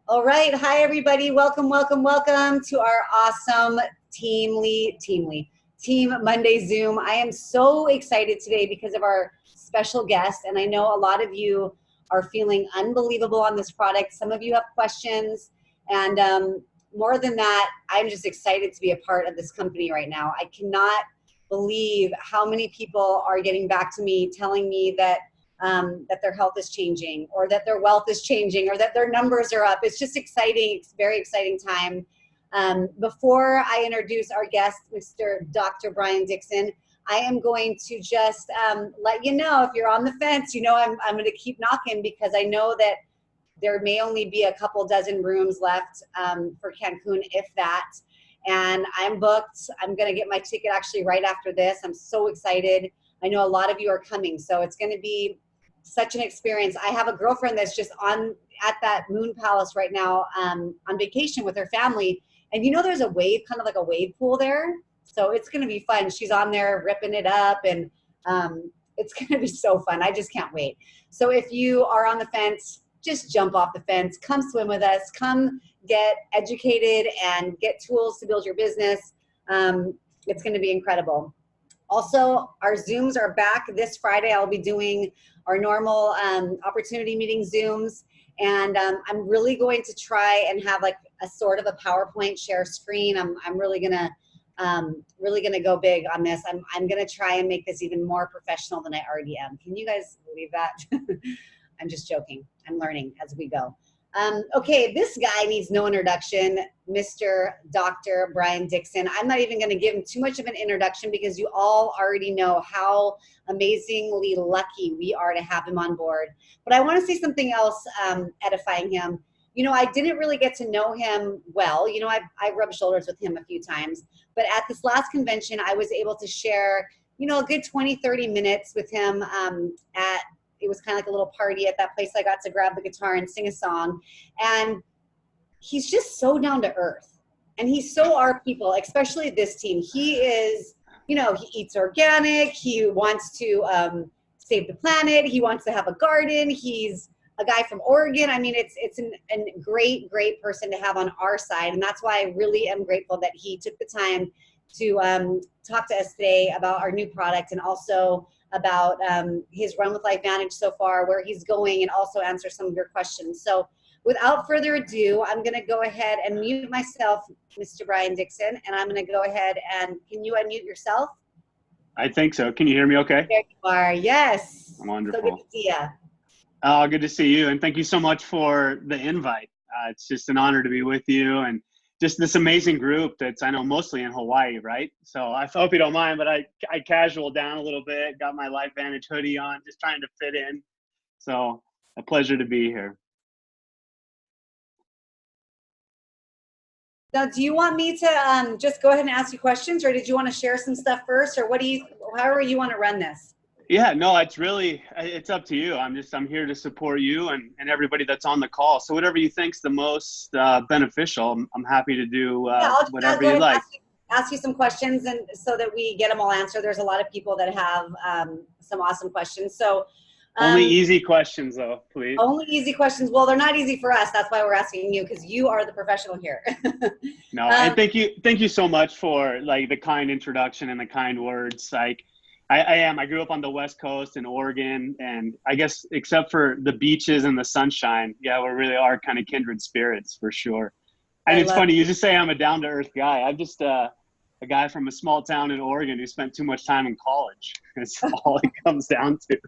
All right. Hi, everybody. Welcome, welcome, welcome to our awesome Team Monday Zoom. I am so excited today because of our special guest. And I know a lot of you are feeling unbelievable on this product. Some of you have questions. And more than that, I'm just excited to be a part of this company right now. I cannot believe how many people are getting back to me telling me that that their health is changing, or that their wealth is changing, or that their numbers are up. It's just exciting. It's a very exciting time. Before I introduce our guest, Mr. Dr. Brian Dixon, I am going to just let you know, if you're on the fence, you know I'm going to keep knocking, because I know that there may only be a couple dozen rooms left for Cancun, if that. And I'm booked. I'm going to get my ticket actually right after this. I'm so excited. I know a lot of you are coming, so it's going to be such an experience. I have a girlfriend that's just at that Moon Palace right now on vacation with her family. And you know, there's a wave, kind of like a wave pool there. So it's going to be fun. She's on there ripping it up, and it's going to be so fun. I just can't wait. So if you are on the fence, just jump off the fence, come swim with us, come get educated and get tools to build your business. It's going to be incredible. Also, our Zooms are back this Friday. I'll be doing our normal opportunity meeting Zooms. And I'm really going to try and have like a sort of a PowerPoint share screen. I'm really gonna go big on this. I'm gonna try and make this even more professional than I already am. Can you guys believe that? I'm just joking. I'm learning as we go. Okay, this guy needs no introduction, Mr. Dr. Brian Dixon. I'm not even going to give him too much of an introduction, because you all already know how amazingly lucky we are to have him on board. But I want to say something else edifying him. You know, I didn't really get to know him well. You know, I rubbed shoulders with him a few times. But at this last convention, I was able to share, you know, a good 20, 30 minutes with him it was kind of like a little party at that place. I got to grab the guitar and sing a song. And he's just so down to earth. And he's so our people, especially this team. He is, you know, he eats organic. He wants to save the planet. He wants to have a garden. He's a guy from Oregon. I mean, it's a great, great person to have on our side. And that's why I really am grateful that he took the time to talk to us today about our new product, and also about his Run with Life Vantage so far, where he's going, and also answer some of your questions. So without further ado, I'm going to go ahead and mute myself, Mr. Brian Dixon, and I'm going to go ahead and, can you unmute yourself? I think so. Can you hear me okay? There you are. Yes. Wonderful. So good to see you. Oh, good to see you. And thank you so much for the invite. It's just an honor to be with you, and just this amazing group that's, I know, mostly in Hawaii, right? So I hope you don't mind, but I casual down a little bit, got my Life Vantage hoodie on, just trying to fit in. So a pleasure to be here. Now, do you want me to just go ahead and ask you questions, or did you want to share some stuff first, or however you want to run this? Yeah, no, it's up to you. I'm here to support you and everybody that's on the call. So whatever you think's the most beneficial, I'm happy to do whatever you like. Ask you some questions, and so that we get them all answered. There's a lot of people that have some awesome questions. So only easy questions, though, please. Only easy questions. Well, they're not easy for us. That's why we're asking you, because you are the professional here. No, and thank you so much for like the kind introduction and the kind words. Like, I grew up on the West Coast in Oregon, and I guess except for the beaches and the sunshine, yeah, we really are kind of kindred spirits for sure. And it's funny, you just say I'm a down-to-earth guy. I'm just a guy from a small town in Oregon who spent too much time in college. That's all it comes down to.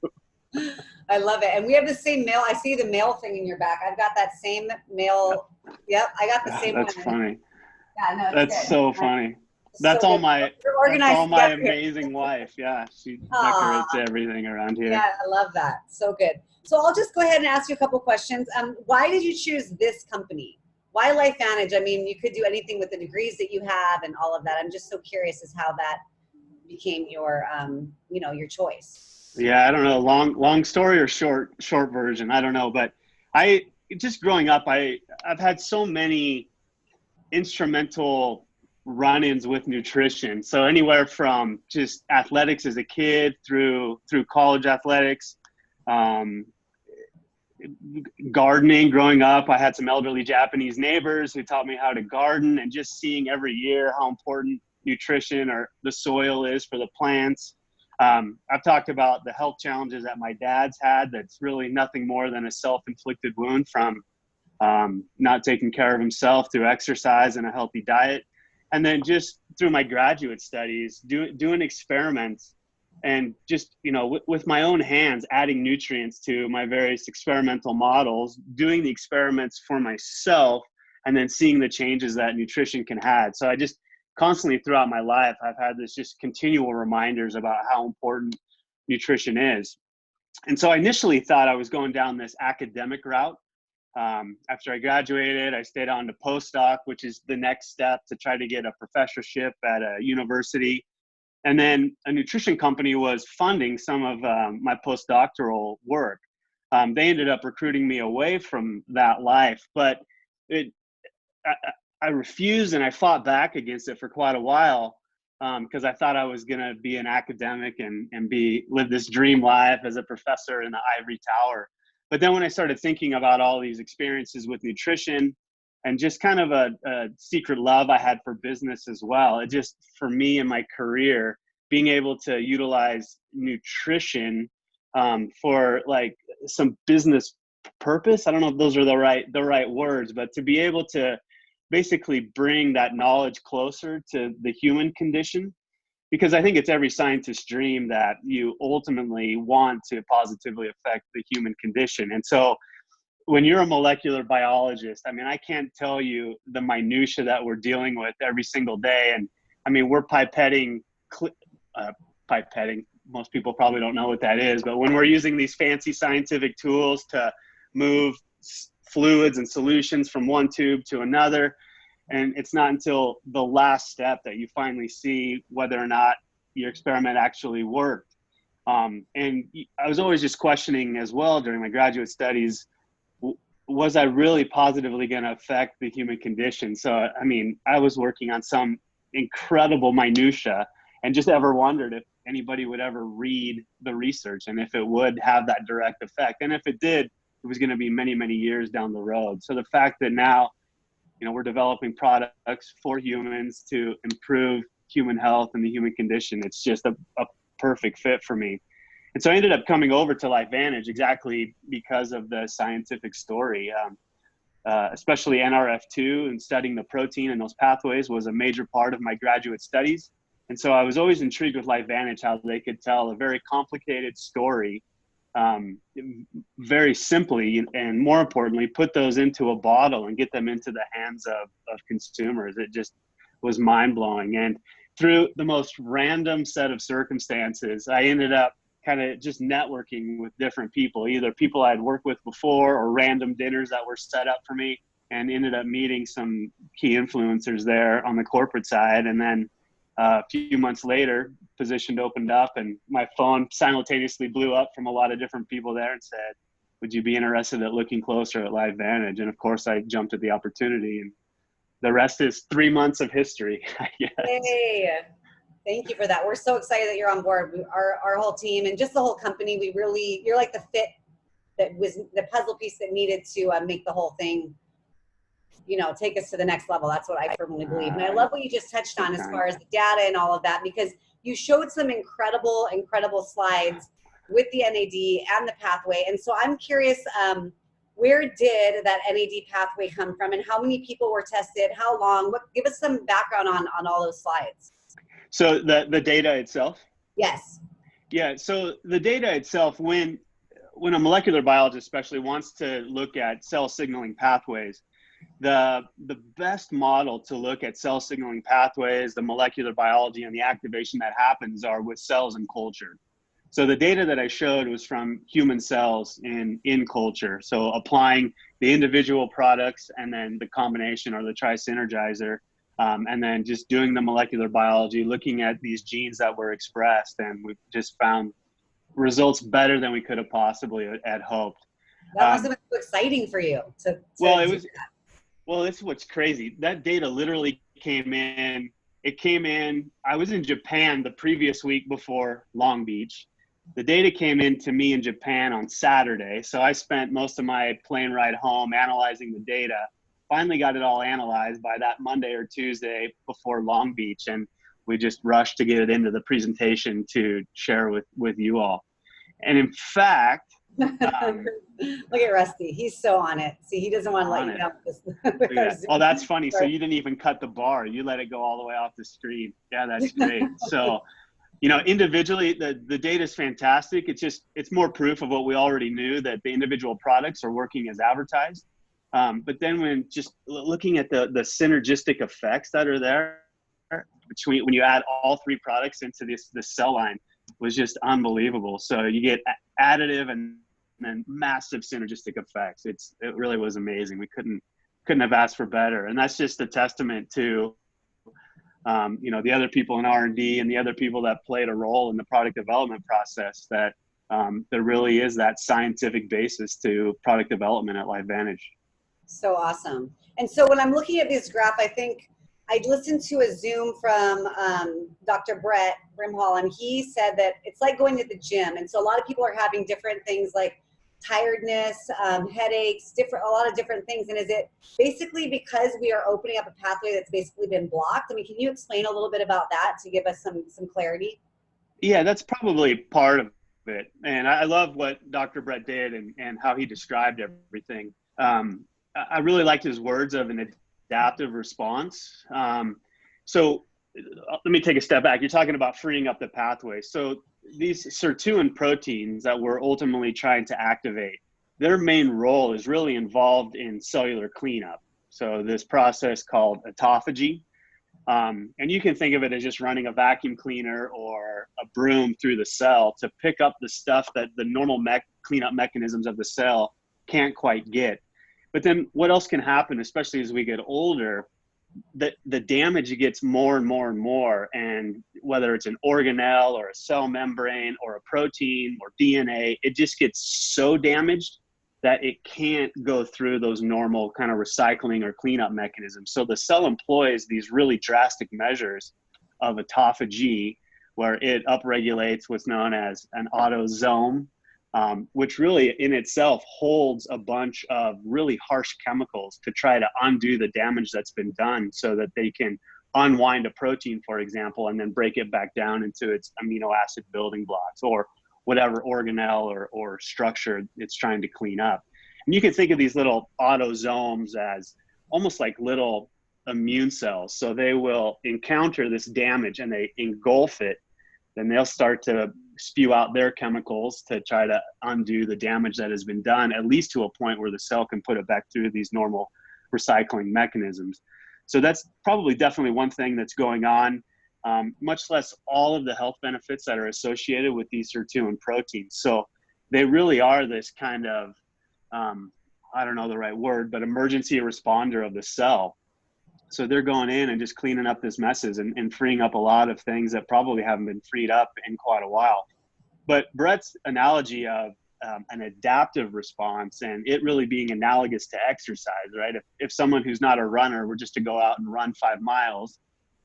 I love it. And we have the same mail. I see the mail thing in your back. I've got that same mail. Yep, I got the same That's one. Funny. Yeah, no, that's so funny. That's all my amazing wife. Yeah, she decorates everything around here. Yeah, I love that. So good. So I'll just go ahead and ask you a couple questions. Why did you choose this company? Why Life Vantage? I mean, you could do anything with the degrees that you have and all of that. I'm just so curious as how that became your, your choice. Yeah, I don't know. Long story or short version. I don't know. But just growing up, I've had so many instrumental run-ins with nutrition. So anywhere from just athletics as a kid through college athletics, gardening growing up. I had some elderly Japanese neighbors who taught me how to garden, and just seeing every year how important nutrition or the soil is for the plants. I've talked about the health challenges that my dad's had. That's really nothing more than a self-inflicted wound from not taking care of himself through exercise and a healthy diet. And then just through my graduate studies, doing experiments and just, with my own hands, adding nutrients to my various experimental models, doing the experiments for myself, and then seeing the changes that nutrition can have. So I just constantly throughout my life, I've had this just continual reminders about how important nutrition is. And so I initially thought I was going down this academic route. After I graduated, I stayed on to postdoc, which is the next step to try to get a professorship at a university. And then a nutrition company was funding some of my postdoctoral work. They ended up recruiting me away from that life, but I refused, and I fought back against it for quite a while because I thought I was going to be an academic and live this dream life as a professor in the ivory tower. But then when I started thinking about all these experiences with nutrition and just kind of a secret love I had for business as well, it just, for me in my career, being able to utilize nutrition for like some business purpose. I don't know if those are the right words, but to be able to basically bring that knowledge closer to the human condition, because I think it's every scientist's dream that you ultimately want to positively affect the human condition. And so when you're a molecular biologist, I mean, I can't tell you the minutia that we're dealing with every single day. And I mean, we're pipetting, most people probably don't know what that is, but when we're using these fancy scientific tools to move fluids and solutions from one tube to another, and it's not until the last step that you finally see whether or not your experiment actually worked. And I was always just questioning as well during my graduate studies, was I really positively going to affect the human condition? So, I mean, I was working on some incredible minutia and just ever wondered if anybody would ever read the research and if it would have that direct effect. And if it did, it was going to be many, many years down the road. So the fact that now, we're developing products for humans to improve human health and the human condition, it's just a perfect fit for me. And so I ended up coming over to LifeVantage exactly because of the scientific story, especially NRF2, and studying the protein and those pathways was a major part of my graduate studies. And so I was always intrigued with LifeVantage, how they could tell a very complicated story very simply, and more importantly, put those into a bottle and get them into the hands of consumers. It just was mind-blowing. And through the most random set of circumstances, I ended up kind of just networking with different people, either people I'd worked with before or random dinners that were set up for me, and ended up meeting some key influencers there on the corporate side. And then a few months later, position opened up and my phone simultaneously blew up from a lot of different people there and said, would you be interested at looking closer at LifeVantage? And of course I jumped at the opportunity, and the rest is 3 months of history, I guess. Hey, thank you for that. We're so excited that you're on board. Our whole team and just the whole company, you're like the fit that was the puzzle piece that needed to make the whole thing, take us to the next level. That's what I firmly believe. And I love what you just touched on as far as the data and all of that, because you showed some incredible slides with the NAD and the pathway. And so I'm curious, where did that NAD pathway come from, and how many people were tested? How long? Give us some background on all those slides. So the data itself? Yes. Yeah. So the data itself, when a molecular biologist especially wants to look at cell signaling pathways, the best model to look at cell signaling pathways, the molecular biology and the activation that happens are with cells in culture. So the data that I showed was from human cells in culture. So applying the individual products and then the combination or the tri-synergizer, and then just doing the molecular biology, looking at these genes that were expressed, and we just found results better than we could have possibly had hoped. That must have been so exciting for you to Well, this is what's crazy. That data literally came in. It came in. I was in Japan the previous week before Long Beach. The data came in to me in Japan on Saturday. So I spent most of my plane ride home analyzing the data. Finally got it all analyzed by that Monday or Tuesday before Long Beach. And we just rushed to get it into the presentation to share with you all. And in fact, look at Rusty. He's so on it. See, he doesn't want to let you know. Oh, that's funny. So you didn't even cut the bar. You let it go all the way off the screen. Yeah, that's great. So, you know, individually, the data is fantastic. It's more proof of what we already knew, that the individual products are working as advertised. But then when just looking at the synergistic effects that are there between when you add all three products into this cell line was just unbelievable. So you get additive and massive synergistic effects. It really was amazing. We couldn't have asked for better. And that's just a testament to, you know, the other people in R&D and the other people that played a role in the product development process, that there really is that scientific basis to product development at LifeVantage. So awesome. And so when I'm looking at this graph, I think I listened to a Zoom from Dr. Brett Brimhall, and he said that it's like going to the gym. And so a lot of people are having different things like tiredness, headaches, a lot of different things. And is it basically because we are opening up a pathway that's basically been blocked? I mean, can you explain a little bit about that to give us some clarity? Yeah, that's probably part of it. And I love what Dr. Brett did and how he described everything. I really liked his words of an adaptive response. So let me take a step back. You're talking about freeing up the pathway. So these sirtuin proteins that we're ultimately trying to activate, their main role is really involved in cellular cleanup. So this process called autophagy. And you can think of it as just running a vacuum cleaner or a broom through the cell to pick up the stuff that the normal cleanup mechanisms of the cell can't quite get. But then what else can happen, especially as we get older, the damage gets more and more and more. And whether it's an organelle or a cell membrane or a protein or DNA, it just gets so damaged that it can't go through those normal kind of recycling or cleanup mechanisms. So the cell employs these really drastic measures of autophagy, where it upregulates what's known as an autosome, which really in itself holds a bunch of really harsh chemicals to try to undo the damage that's been done, so that they can unwind a protein, for example, and then break it back down into its amino acid building blocks or whatever organelle or structure it's trying to clean up. And you can think of these little autosomes as almost like little immune cells. So they will encounter this damage and they engulf it. Then they'll start to spew out their chemicals to try to undo the damage that has been done, at least to a point where the cell can put it back through these normal recycling mechanisms. So that's probably definitely one thing that's going on, much less all of the health benefits that are associated with these sirtuin proteins. So they really are this kind of, I don't know the right word, but emergency responder of the cell. So they're going in and just cleaning up this messes and freeing up a lot of things that probably haven't been freed up in quite a while. But Brett's analogy of an adaptive response, and it really being analogous to exercise, right? If someone who's not a runner were just to go out and run 5 miles,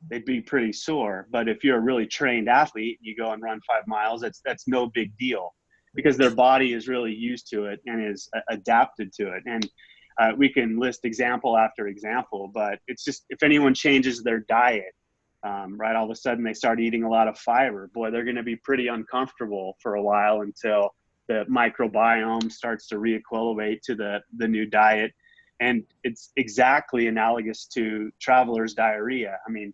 they'd be pretty sore. But if you're a really trained athlete, you go and run 5 miles, that's no big deal, because their body is really used to it and is adapted to it. And we can list example after example, but it's just, if anyone changes their diet, right, all of a sudden they start eating a lot of fiber, boy, they're going to be pretty uncomfortable for a while until the microbiome starts to re-equilibrate to the new diet. And it's exactly analogous to traveler's diarrhea. I mean,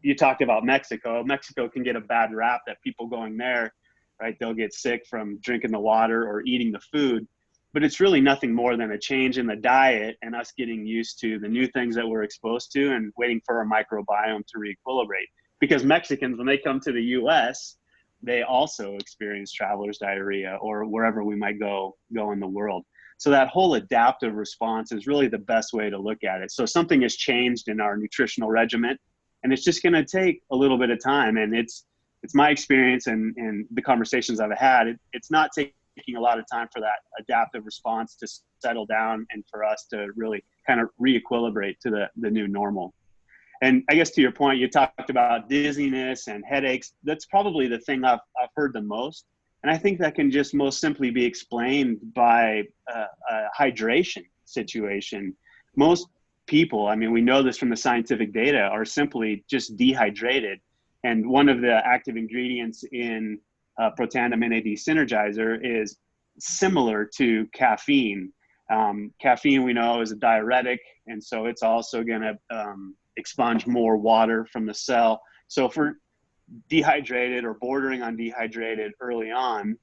you talked about Mexico. Mexico can get a bad rap that people going there, right, they'll get sick from drinking the water or eating the food. But it's really nothing more than a change in the diet and us getting used to the new things that we're exposed to and waiting for our microbiome to re-equilibrate. Because Mexicans, when they come to the US, they also experience traveler's diarrhea, or wherever we might go in the world. So that whole adaptive response is really the best way to look at it. So something has changed in our nutritional regimen, and it's just going to take a little bit of time. And it's my experience and the conversations I've had, it's not taking a lot of time for that adaptive response to settle down and for us to really kind of re-equilibrate to the new normal. And I guess to your point, you talked about dizziness and headaches. That's probably the thing I've heard the most. And I think that can just most simply be explained by a hydration situation. Most people, I mean, we know this from the scientific data, are simply just dehydrated. And one of the active ingredients in Protandim NAD Synergizer is similar to caffeine. Caffeine, we know, is a diuretic, and so it's also going to expunge more water from the cell. So if we're dehydrated or bordering on dehydrated early on,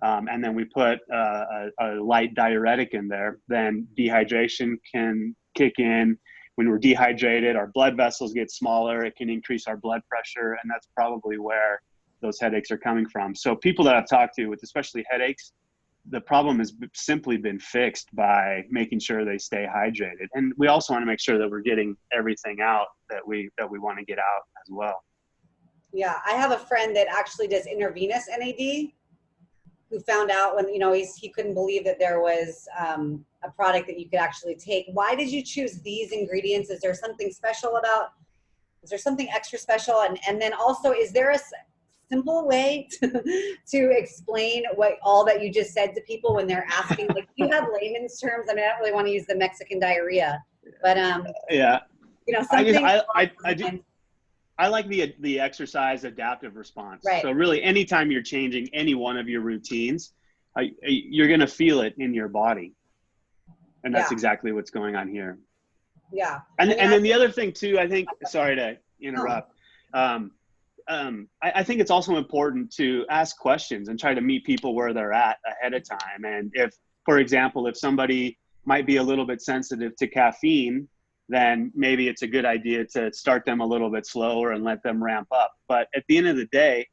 and then we put a light diuretic in there, then dehydration can kick in. When we're dehydrated, our blood vessels get smaller. It can increase our blood pressure, and that's probably where those headaches are coming from. So people that I've talked to with especially headaches, the problem has simply been fixed by making sure they stay hydrated. And we also want to make sure that we're getting everything out that we want to get out as well. Yeah, I have a friend that actually does intravenous NAD, who found out when, you know, he couldn't believe that there was a product that you could actually take. Why did you choose these ingredients? Is there something special about, is there something extra special? And then also, is there a simple way to explain what all that you just said to people when they're asking, like, you have layman's terms? I mean, I don't really want to use the Mexican diarrhea, but yeah, you know, something. I like the exercise adaptive response. Right. So really, anytime you're changing any one of your routines, you're going to feel it in your body. And that's exactly what's going on here. Yeah. And then the other thing too, I think, sorry to interrupt. I think it's also important to ask questions and try to meet people where they're at ahead of time. And if, for example, if somebody might be a little bit sensitive to caffeine, then maybe it's a good idea to start them a little bit slower and let them ramp up. But at the end of the day,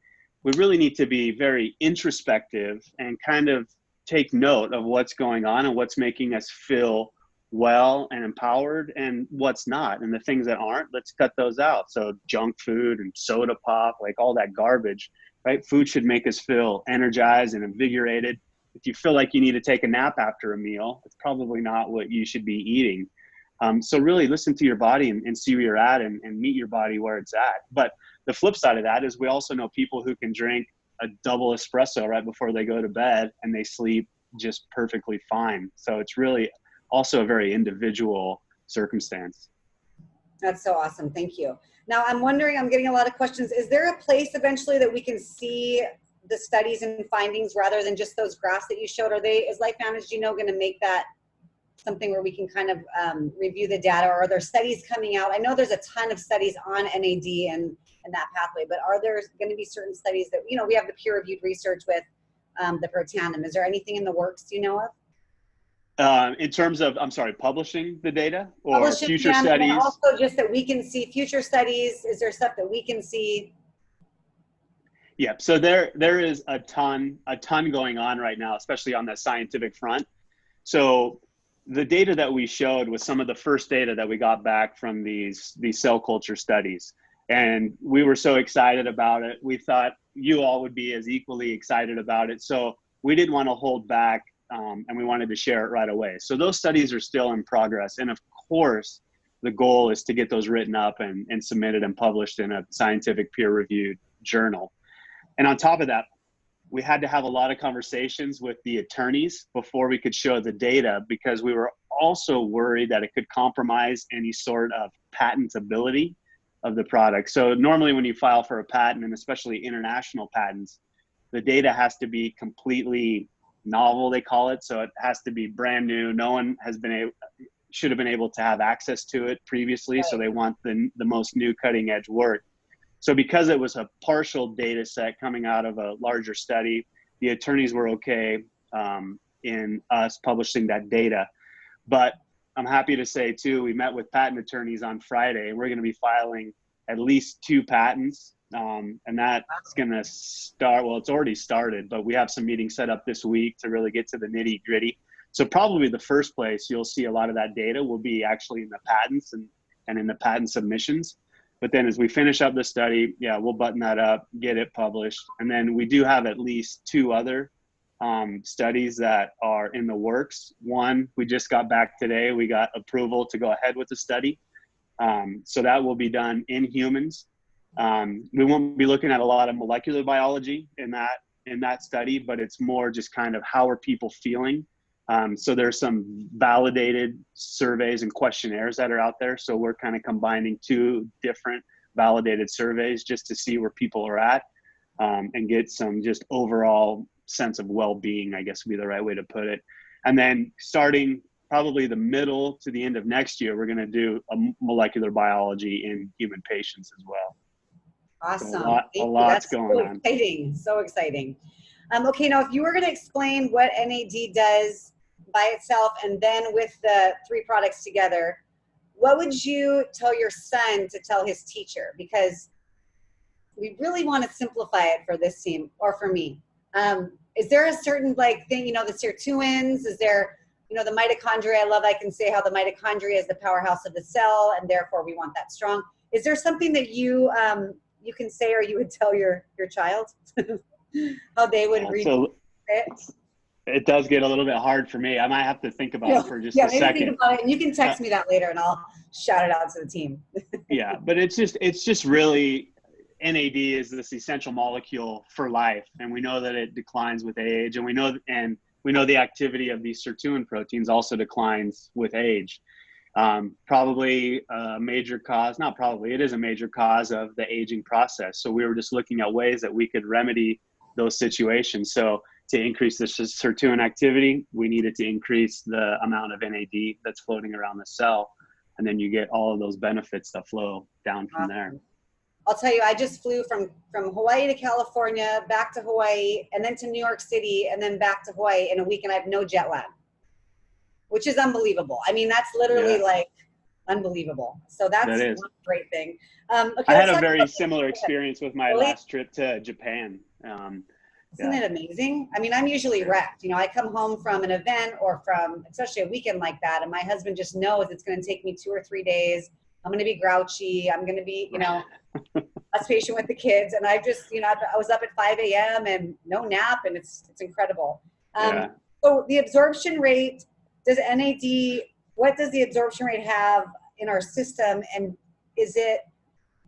we really need to be very introspective and kind of take note of what's going on and what's making us feel well and empowered and what's not. And the things that aren't, let's cut those out. So junk food and soda pop, like all that garbage, right? Food should make us feel energized and invigorated. If you feel like you need to take a nap after a meal, it's probably not what you should be eating. So really listen to your body and see where you're at and meet your body where it's at. But the flip side of that is we also know people who can drink a double espresso right before they go to bed and they sleep just perfectly fine. So it's really also a very individual circumstance. That's so awesome. Thank you. Now I'm wondering, I'm getting a lot of questions. Is there a place eventually that we can see the studies and findings rather than just those graphs that you showed? Is LifeVantage, going to make that something where we can kind of review the data, or are there studies coming out? I know there's a ton of studies on NAD and that pathway, but are there going to be certain studies that, we have the peer-reviewed research with the Protandim. Is there anything in the works you know of? In terms of, I'm sorry, publishing the data or future studies? And also just that we can see future studies. Is there stuff that we can see? Yeah, so there is a ton going on right now, especially on the scientific front. So the data that we showed was some of the first data that we got back from these cell culture studies. And we were so excited about it. We thought you all would be as equally excited about it. So we didn't want to hold back, and we wanted to share it right away. So those studies are still in progress. And of course, the goal is to get those written up and submitted and published in a scientific peer-reviewed journal. And on top of that, we had to have a lot of conversations with the attorneys before we could show the data, because we were also worried that it could compromise any sort of patentability of the product. So normally when you file for a patent, and especially international patents, the data has to be completely novel, they call it. So it has to be brand new. No one should have been able to have access to it previously. Right. So they want the most new cutting edge work. So because it was a partial data set coming out of a larger study, the attorneys were okay in us publishing that data. But I'm happy to say too, we met with patent attorneys on Friday, and we're going to be filing at least 2 patents. And that's going to start, well, it's already started, but we have some meetings set up this week to really get to the nitty gritty. So probably the first place you'll see a lot of that data will be actually in the patents and in the patent submissions. But then as we finish up the study, yeah, we'll button that up, get it published. And then we do have at least 2 other studies that are in the works. One, we just got back today. We got approval to go ahead with the study. So that will be done in humans. We won't be looking at a lot of molecular biology in that in that study, but it's more just kind of how are people feeling. So there's some validated surveys and questionnaires that are out there. So we're kind of combining two different validated surveys just to see where people are at, and get some just overall sense of well-being, I guess would be the right way to put it. And then starting probably the middle to the end of next year, we're going to do a molecular biology in human patients as well. Awesome. So a lot's going on. Exciting. So exciting. Okay, now if you were going to explain what NAD does by itself and then with the 3 products together, what would you tell your son to tell his teacher? Because we really want to simplify it for this team, or for me. Is there a certain thing, the sirtuins? Is there, the mitochondria? I can say how the mitochondria is the powerhouse of the cell, and therefore we want that strong. Is there something that you can say, or you would tell your child how they would read it? It does get a little bit hard for me. I might have to think about it for just a second. Think about it, and you can text me that later, and I'll shout it out to the team. Yeah, but it's just really, NAD is this essential molecule for life, and we know that it declines with age, and we know the activity of these sirtuin proteins also declines with age. Probably a major cause, not probably, it is a major cause of the aging process. So we were just looking at ways that we could remedy those situations. So to increase the sirtuin activity, we needed to increase the amount of NAD that's floating around the cell. And then you get all of those benefits that flow down from there. I'll tell you, I just flew from Hawaii to California, back to Hawaii, and then to New York City, and then back to Hawaii in a week, and I have no jet lag, which is unbelievable. I mean, that's literally unbelievable. So that's one great thing. Okay, I had a very similar experience with my last trip to Japan. Isn't it amazing? I mean, I'm usually wrecked. I come home from an event or from, especially a weekend like that, and my husband just knows it's going to take me 2 or 3 days. I'm going to be grouchy. I'm going to be, less patient with the kids. And I just, I was up at 5 a.m. and no nap, and it's incredible. So the absorption rate, what does the absorption rate have in our system? And is it,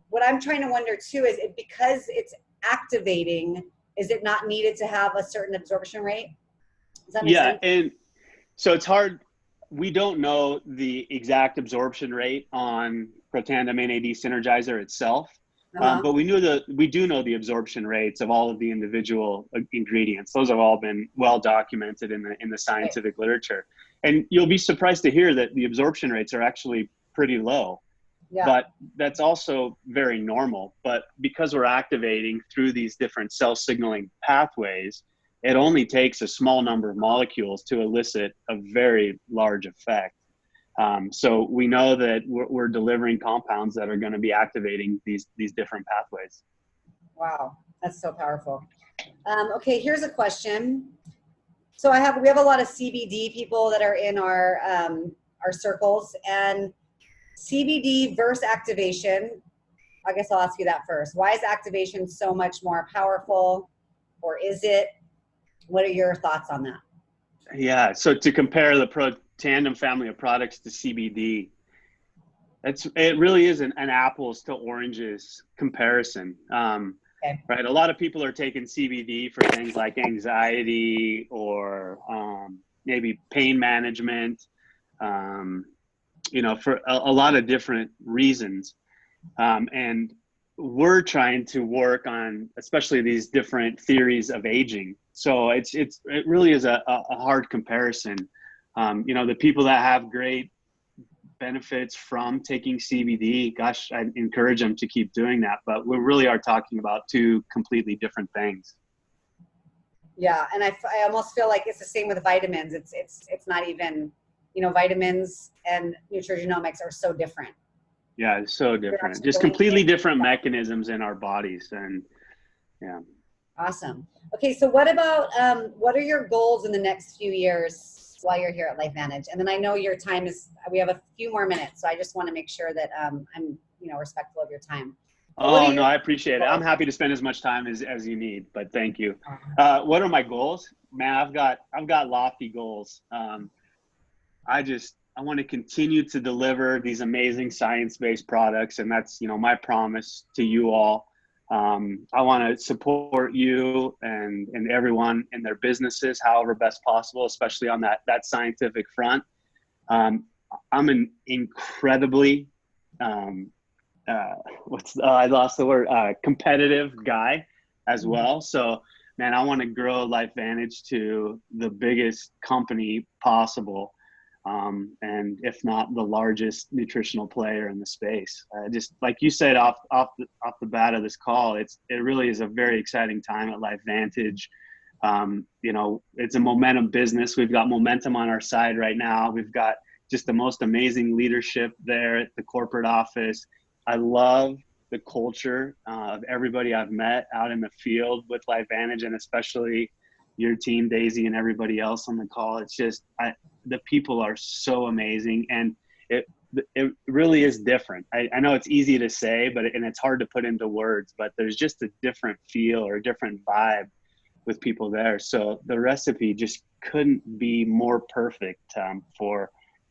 what I'm trying to wonder too, is it because it's activating, is it not needed to have a certain absorption rate? Does that make sense? And so it's hard. We don't know the exact absorption rate on Protandim NAD Synergizer itself, but we do know the absorption rates of all of the individual ingredients. Those have all been well documented in the scientific literature. And you'll be surprised to hear that the absorption rates are actually pretty low. Yeah. But that's also very normal. But because we're activating through these different cell signaling pathways, it only takes a small number of molecules to elicit a very large effect. So we know that we're delivering compounds that are going to be activating these different pathways. Wow, that's so powerful. Okay, here's a question. So we have a lot of CBD people that are in our circles, and CBD versus activation. I guess I'll ask you that first. Why is activation so much more powerful, or is it? What are your thoughts on that? Yeah, so to compare the Protandim family of products to CBD, it really is an apples to oranges comparison. Right, a lot of people are taking CBD for things like anxiety or maybe pain management, for a lot of different reasons. And we're trying to work on especially these different theories of aging. So it really is a hard comparison. The people that have great benefits from taking CBD, gosh, I encourage them to keep doing that. But we really are talking about two completely different things. Yeah, and I almost feel like it's the same with vitamins. It's not even, vitamins and nutrigenomics are so different. Yeah, it's so different. Just completely different mechanisms in our bodies, and yeah. Awesome. Okay, so what about what are your goals in the next few years while you're here at LifeVantage? And then I know your time we have a few more minutes, so I just want to make sure that I'm respectful of your time. No, I appreciate it. I'm happy to spend as much time as you need, but thank you. What are my goals? Man, I've got lofty goals. I want to continue to deliver these amazing science-based products, and that's my promise to you all. I want to support you and everyone in their businesses, however best possible, especially on that scientific front. I'm an incredibly, I lost the word, competitive guy as well. So, man, I want to grow LifeVantage to the biggest company possible. And if not the largest nutritional player in the space. Just like you said off the bat of this call, it really is a very exciting time at LifeVantage. You know, it's a momentum business. We've got momentum on our side right now. We've got just the most amazing leadership there at the corporate office. I love the culture of everybody I've met out in the field with LifeVantage, and especially your team, Daize, and everybody else on the call. It's just, the people are so amazing, and it really is different. I know it's easy to say, and it's hard to put into words, but there's just a different feel or a different vibe with people there. So the recipe just couldn't be more perfect for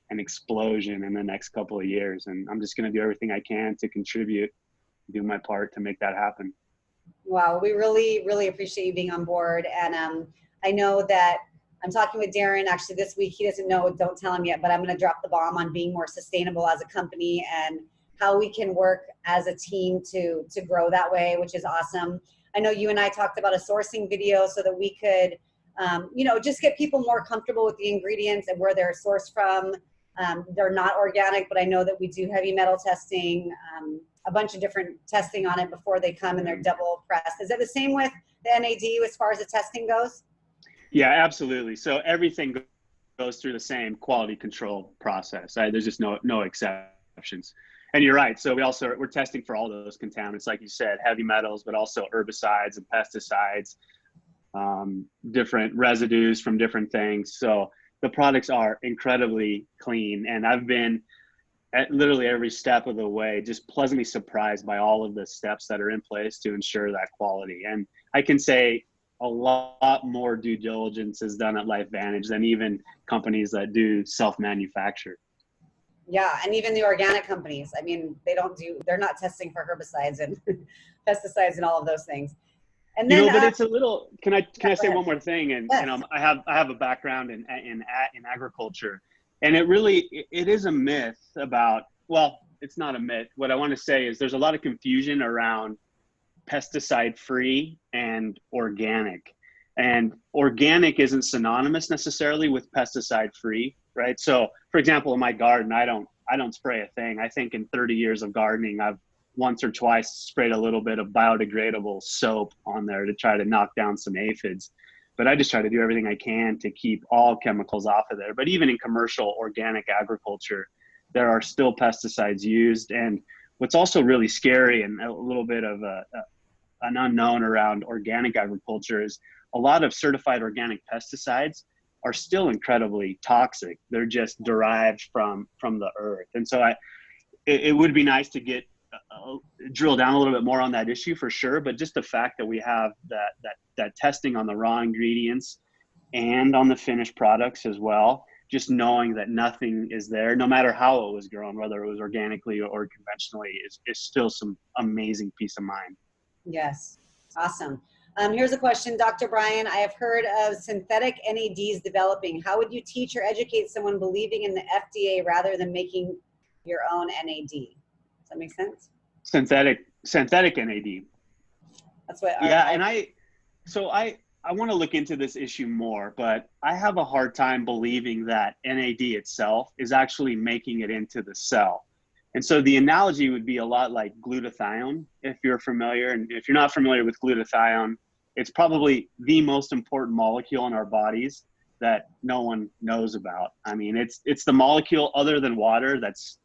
an explosion in the next couple of years. And I'm just going to do everything I can to contribute, do my part to make that happen. Wow, we really, really appreciate you being on board. And I know that I'm talking with Darren actually this week. He doesn't know, don't tell him yet, but I'm going to drop the bomb on being more sustainable as a company and how we can work as a team to grow that way, which is awesome. I know you and I talked about a sourcing video so that we could, you know, just get people more comfortable with the ingredients and where they're sourced from. They're not organic, but I know that we do heavy metal testing, a bunch of different testing on it before they come, and they're double pressed. Is that the same with the NAD as far as the testing goes? Yeah, absolutely. So everything goes through the same quality control process. Right? There's just no exceptions. And you're right. So we're testing for all those contaminants, like you said, heavy metals, but also herbicides and pesticides, different residues from different things. So the products are incredibly clean. And I've been at literally every step of the way just pleasantly surprised by all of the steps that are in place to ensure that quality. And I can say a lot more due diligence is done at LifeVantage than even companies that do self-manufacture. Yeah, and even the organic companies. I mean, they're not testing for herbicides and pesticides and all of those things. And then, but it's a little. Can I say one more thing? And yes. I have a background in agriculture, and it is a myth about. Well, it's not a myth. What I want to say is there's a lot of confusion around pesticide-free and organic. And organic isn't synonymous necessarily with pesticide-free, right? So, for example, in my garden, I don't spray a thing. I think in 30 years of gardening, I've once or twice sprayed a little bit of biodegradable soap on there to try to knock down some aphids. But I just try to do everything I can to keep all chemicals off of there. But even in commercial organic agriculture, there are still pesticides used. And what's also really scary and a little bit of an unknown around organic agriculture is a lot of certified organic pesticides are still incredibly toxic. They're just derived from the earth. And so it would be nice to get drill down a little bit more on that issue for sure. But just the fact that we have that testing on the raw ingredients and on the finished products as well, just knowing that nothing is there, no matter how it was grown, whether it was organically or conventionally, is still some amazing peace of mind. Yes. Awesome. Here's a question, Dr. Brian. I have heard of synthetic NADs developing. How would you teach or educate someone believing in the FDA rather than making your own NAD? Does that make sense? Synthetic NAD. That's what. Yeah, and I want to look into this issue more, but I have a hard time believing that NAD itself is actually making it into the cell. And so the analogy would be a lot like glutathione, if you're familiar. And if you're not familiar with glutathione, it's probably the most important molecule in our bodies that no one knows about. I mean, it's the molecule other than water that's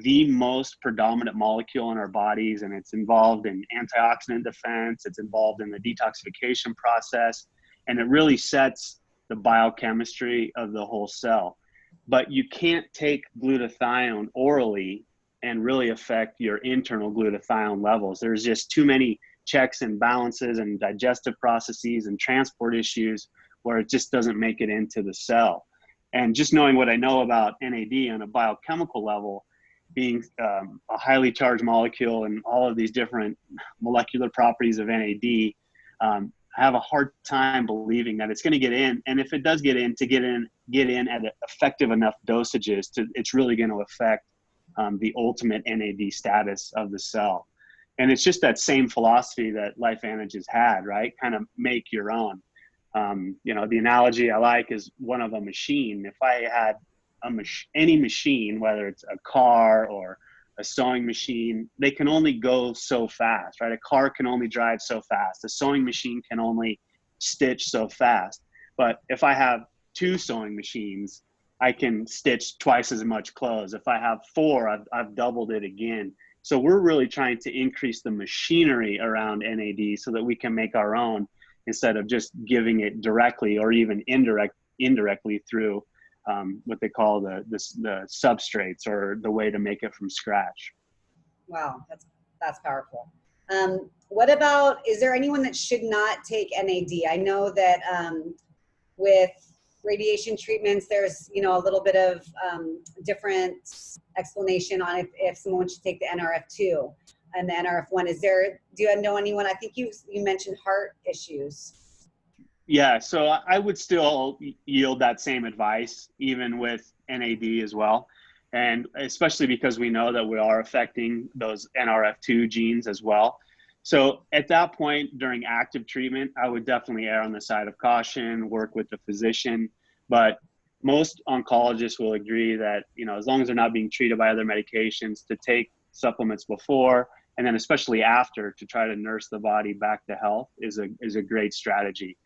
the most predominant molecule in our bodies, and it's involved in antioxidant defense. It's involved in the detoxification process, and it really sets the biochemistry of the whole cell. But you can't take glutathione orally and really affect your internal glutathione levels. There's just too many checks and balances and digestive processes and transport issues where it just doesn't make it into the cell. And just knowing what I know about NAD on a biochemical level, being a highly charged molecule and all of these different molecular properties of NAD, I have a hard time believing that it's going to get in. And if it does get in, to get in at effective enough dosages, it's really going to affect the ultimate NAD status of the cell. And it's just that same philosophy that LifeVantage has had, right? Kind of make your own. The analogy I like is one of a machine. If I had any machine, whether it's a car or a sewing machine, they can only go so fast, right? A car can only drive so fast. A sewing machine can only stitch so fast. But if I have 2 sewing machines, I can stitch twice as much clothes. If I have 4, I've doubled it again. So we're really trying to increase the machinery around NAD so that we can make our own, instead of just giving it directly or even indirectly through what they call the substrates, or the way to make it from scratch. Wow, that's powerful. What about, is there anyone that should not take NAD? I know that with radiation treatments, there's a little bit of different explanation on if someone should take the NRF2 and the NRF1. Do you know anyone? I think you mentioned heart issues. Yeah, so I would still yield that same advice, even with NAD as well. And especially because we know that we are affecting those NRF2 genes as well. So at that point, during active treatment, I would definitely err on the side of caution, work with the physician. But most oncologists will agree that, as long as they're not being treated by other medications, to take supplements before, and then especially after, to try to nurse the body back to health is a great strategy.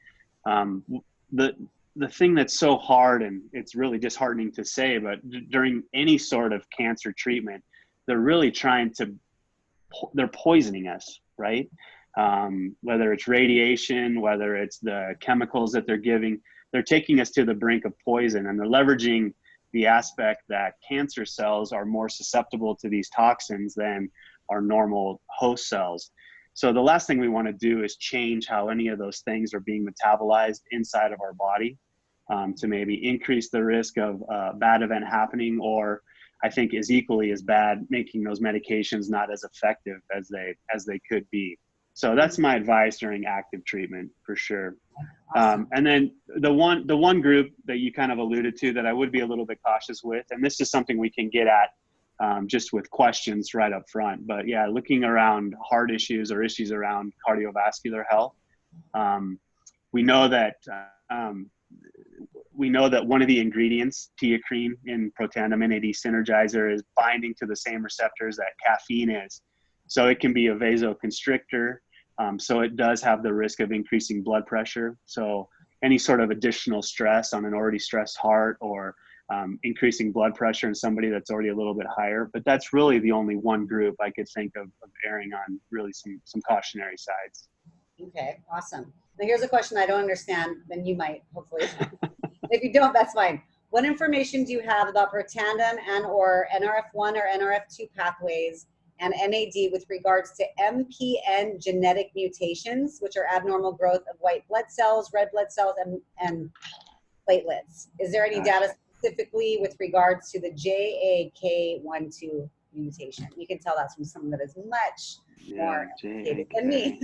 The thing that's so hard, and it's really disheartening to say, but during any sort of cancer treatment, they're really they're poisoning us, right? Whether it's radiation, whether it's the chemicals that they're giving, they're taking us to the brink of poison, and they're leveraging the aspect that cancer cells are more susceptible to these toxins than our normal host cells. So the last thing we want to do is change how any of those things are being metabolized inside of our body, to maybe increase the risk of a bad event happening, or I think is equally as bad, making those medications not as effective as they could be. So that's my advice during active treatment, for sure. Awesome. And then the one group that you kind of alluded to that I would be a little bit cautious with, and this is something we can get at just with questions right up front. But yeah, looking around heart issues or issues around cardiovascular health, we know that one of the ingredients, teacrine, in Protandim NAD Synergizer is binding to the same receptors that caffeine is. So it can be a vasoconstrictor. So it does have the risk of increasing blood pressure. So any sort of additional stress on an already stressed heart, or increasing blood pressure in somebody that's already a little bit higher. But that's really the only one group I could think of erring on really some cautionary sides. Okay, awesome. Now here's a question I don't understand, then you might, hopefully. If you don't, that's fine. What information do you have about Protandim and or NRF1 or NRF2 pathways and NAD with regards to MPN genetic mutations, which are abnormal growth of white blood cells, red blood cells, and platelets? Is there any data specifically with regards to the JAK12 mutation? You can tell that's from someone that is much more educated than me.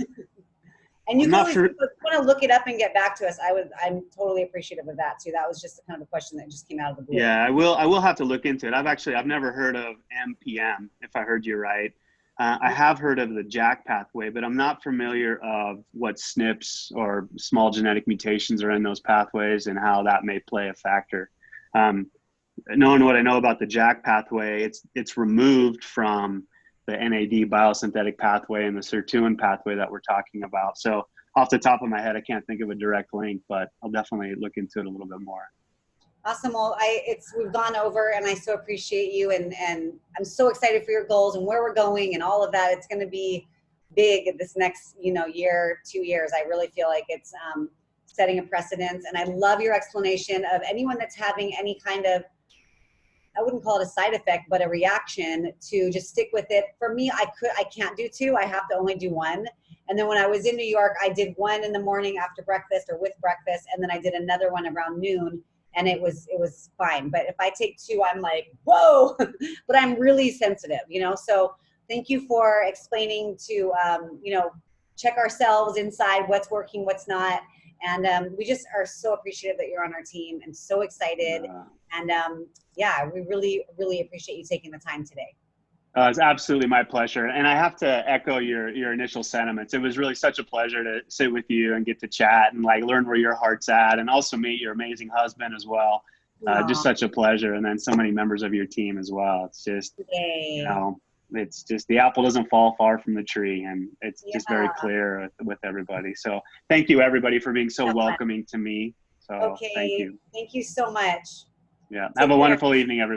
And you can always want to look it up and get back to us. I'm totally appreciative of that too. That was just kind of a question that just came out of the blue. Yeah, I will have to look into it. I've never heard of MPM, if I heard you right. I have heard of the JAK pathway, but I'm not familiar of what SNPs or small genetic mutations are in those pathways and how that may play a factor. Knowing what I know about the JAK pathway, it's removed from the NAD biosynthetic pathway and the sirtuin pathway that we're talking about. So off the top of my head, I can't think of a direct link, but I'll definitely look into it a little bit more. Awesome. Well, we've gone over, and I so appreciate you, and I'm so excited for your goals and where we're going and all of that. It's going to be big this next, year, 2 years. I really feel like it's setting a precedent, and I love your explanation of anyone that's having any kind of, I wouldn't call it a side effect, but a reaction, to just stick with it. For me, I can't do 2. I have to only do 1. And then when I was in New York, I did 1 in the morning after breakfast or with breakfast. And then I did another one around noon. and it was fine. But if I take 2, I'm like, whoa, but I'm really sensitive, you know? So thank you for explaining to, you know, check ourselves inside, what's working, what's not. And we just are so appreciative that you're on our team and so excited. And yeah, we really, really appreciate you taking the time today. It's absolutely my pleasure. And I have to echo your initial sentiments. It was really such a pleasure to sit with you and get to chat and like learn where your heart's at, and also meet your amazing husband as well. Just such a pleasure. And then so many members of your team as well. It's just, you know, it's just the apple doesn't fall far from the tree, and it's just very clear with everybody. So thank you everybody for being so welcoming to me. So thank you. Thank you so much. Yeah. Have a wonderful evening, everybody.